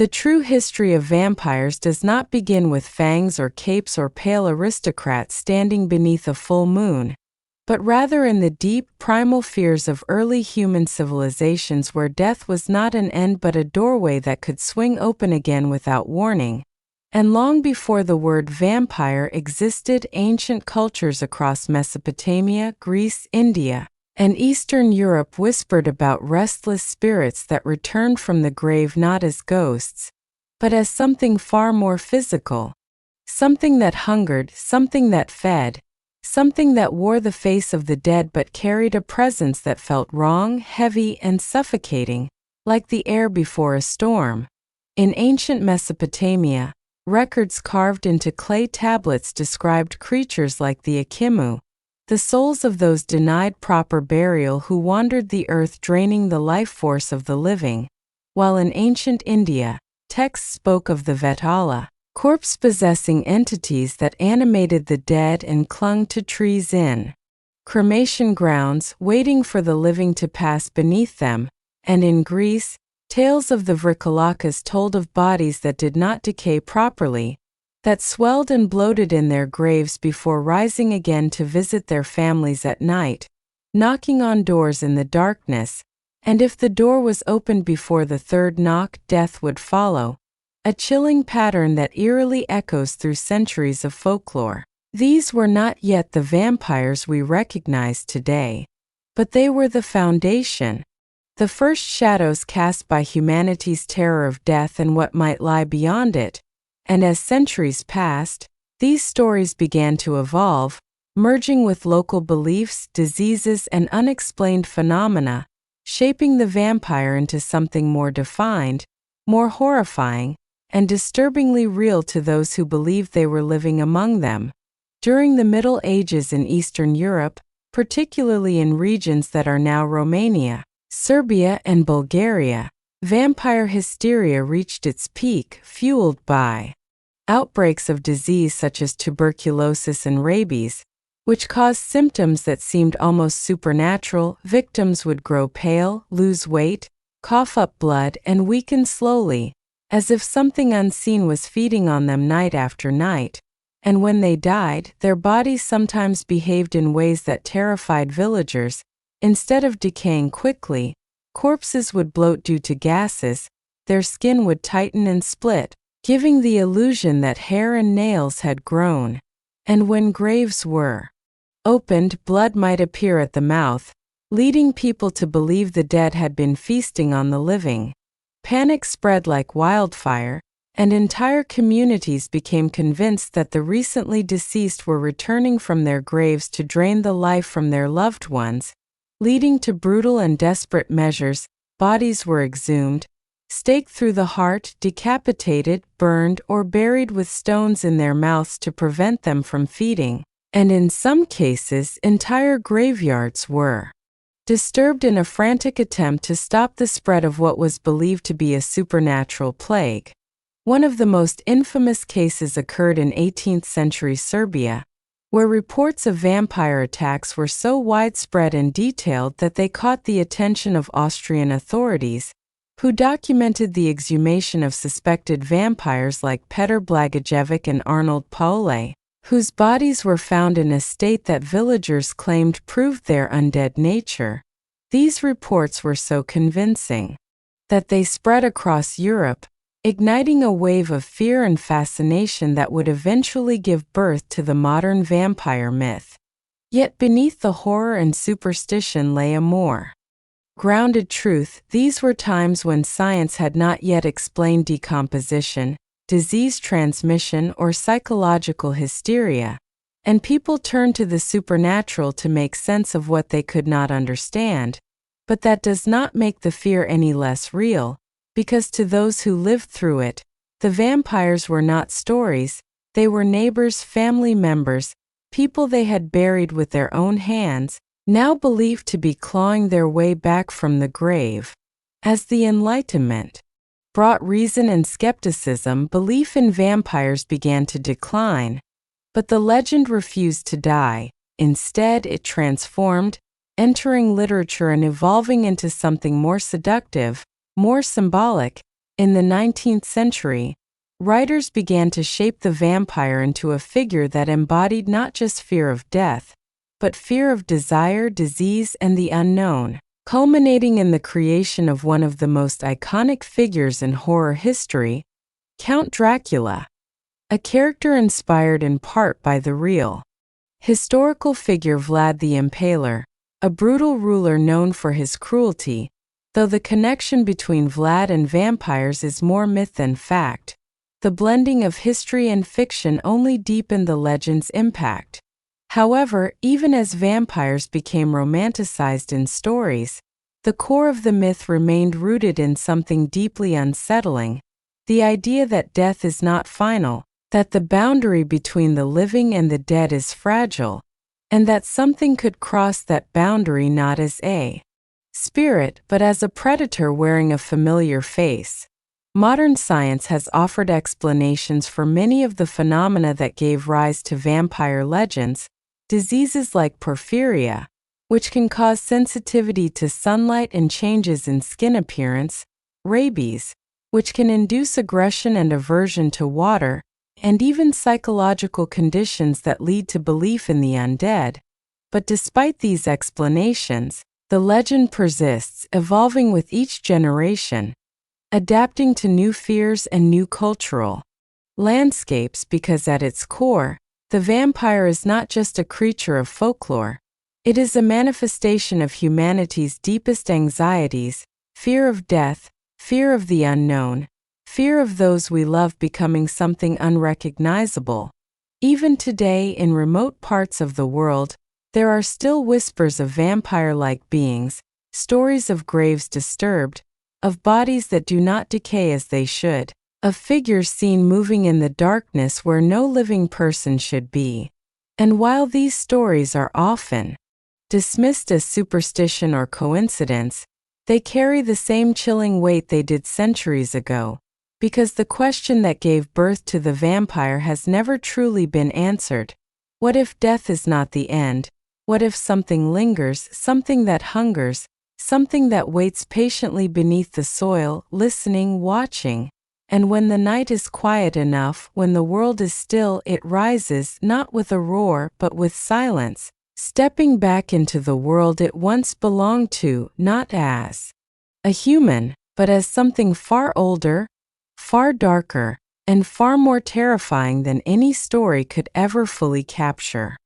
The true history of vampires does not begin with fangs or capes or pale aristocrats standing beneath a full moon, but rather in the deep, primal fears of early human civilizations where death was not an end but a doorway that could swing open again without warning. And long before the word vampire existed, ancient cultures across Mesopotamia, Greece, India, and Eastern Europe whispered about restless spirits that returned from the grave not as ghosts, but as something far more physical. Something that hungered, something that fed, something that wore the face of the dead but carried a presence that felt wrong, heavy, and suffocating, like the air before a storm. In ancient Mesopotamia, records carved into clay tablets described creatures like the Akimu, the souls of those denied proper burial who wandered the earth draining the life force of the living, while in ancient India, texts spoke of the Vetala, corpse-possessing entities that animated the dead and clung to trees in cremation grounds, waiting for the living to pass beneath them, and in Greece, tales of the Vrikolakas told of bodies that did not decay properly, that swelled and bloated in their graves before rising again to visit their families at night, knocking on doors in the darkness, and if the door was opened before the third knock, death would follow, a chilling pattern that eerily echoes through centuries of folklore. These were not yet the vampires we recognize today, but they were the foundation, the first shadows cast by humanity's terror of death and what might lie beyond it. And as centuries passed, these stories began to evolve, merging with local beliefs, diseases, and unexplained phenomena, shaping the vampire into something more defined, more horrifying, and disturbingly real to those who believed they were living among them. During the Middle Ages in Eastern Europe, particularly in regions that are now Romania, Serbia, and Bulgaria, vampire hysteria reached its peak, fueled by outbreaks of disease such as tuberculosis and rabies, which caused symptoms that seemed almost supernatural. Victims would grow pale, lose weight, cough up blood, and weaken slowly, as if something unseen was feeding on them night after night. And when they died, their bodies sometimes behaved in ways that terrified villagers. Instead of decaying quickly, corpses would bloat due to gases, their skin would tighten and split, giving the illusion that hair and nails had grown. And when graves were opened, blood might appear at the mouth, leading people to believe the dead had been feasting on the living. Panic spread like wildfire, and entire communities became convinced that the recently deceased were returning from their graves to drain the life from their loved ones, leading to brutal and desperate measures. Bodies were exhumed, staked through the heart, decapitated, burned, or buried with stones in their mouths to prevent them from feeding, and in some cases, entire graveyards were disturbed in a frantic attempt to stop the spread of what was believed to be a supernatural plague. One of the most infamous cases occurred in 18th century Serbia, where reports of vampire attacks were so widespread and detailed that they caught the attention of Austrian authorities, who documented the exhumation of suspected vampires like Petr Blagojevic and Arnold Paule, whose bodies were found in a state that villagers claimed proved their undead nature. These reports were so convincing that they spread across Europe, igniting a wave of fear and fascination that would eventually give birth to the modern vampire myth. Yet beneath the horror and superstition lay a more grounded truth. These were times when science had not yet explained decomposition, disease transmission, or psychological hysteria, and people turned to the supernatural to make sense of what they could not understand. But that does not make the fear any less real, because to those who lived through it, the vampires were not stories, they were neighbors, family members, people they had buried with their own hands, now believed to be clawing their way back from the grave. As the Enlightenment brought reason and skepticism, belief in vampires began to decline. But the legend refused to die. Instead, it transformed, entering literature and evolving into something more seductive, more symbolic. In the 19th century, writers began to shape the vampire into a figure that embodied not just fear of death, but fear of desire, disease, and the unknown, culminating in the creation of one of the most iconic figures in horror history, Count Dracula, a character inspired in part by the real, historical figure Vlad the Impaler, a brutal ruler known for his cruelty, though the connection between Vlad and vampires is more myth than fact. The blending of history and fiction only deepened the legend's impact. However, even as vampires became romanticized in stories, the core of the myth remained rooted in something deeply unsettling: the idea that death is not final, that the boundary between the living and the dead is fragile, and that something could cross that boundary not as a spirit but as a predator wearing a familiar face. Modern science has offered explanations for many of the phenomena that gave rise to vampire legends: diseases like porphyria, which can cause sensitivity to sunlight and changes in skin appearance; rabies, which can induce aggression and aversion to water; and even psychological conditions that lead to belief in the undead. But despite these explanations, the legend persists, evolving with each generation, adapting to new fears and new cultural landscapes, because at its core, the vampire is not just a creature of folklore. It is a manifestation of humanity's deepest anxieties: fear of death, fear of the unknown, fear of those we love becoming something unrecognizable. Even today, in remote parts of the world, there are still whispers of vampire-like beings, stories of graves disturbed, of bodies that do not decay as they should, of figures seen moving in the darkness where no living person should be. And while these stories are often dismissed as superstition or coincidence, they carry the same chilling weight they did centuries ago, because the question that gave birth to the vampire has never truly been answered. What if death is not the end? What if something lingers, something that hungers, something that waits patiently beneath the soil, listening, watching? And when the night is quiet enough, when the world is still, it rises, not with a roar, but with silence, stepping back into the world it once belonged to, not as a human, but as something far older, far darker, and far more terrifying than any story could ever fully capture.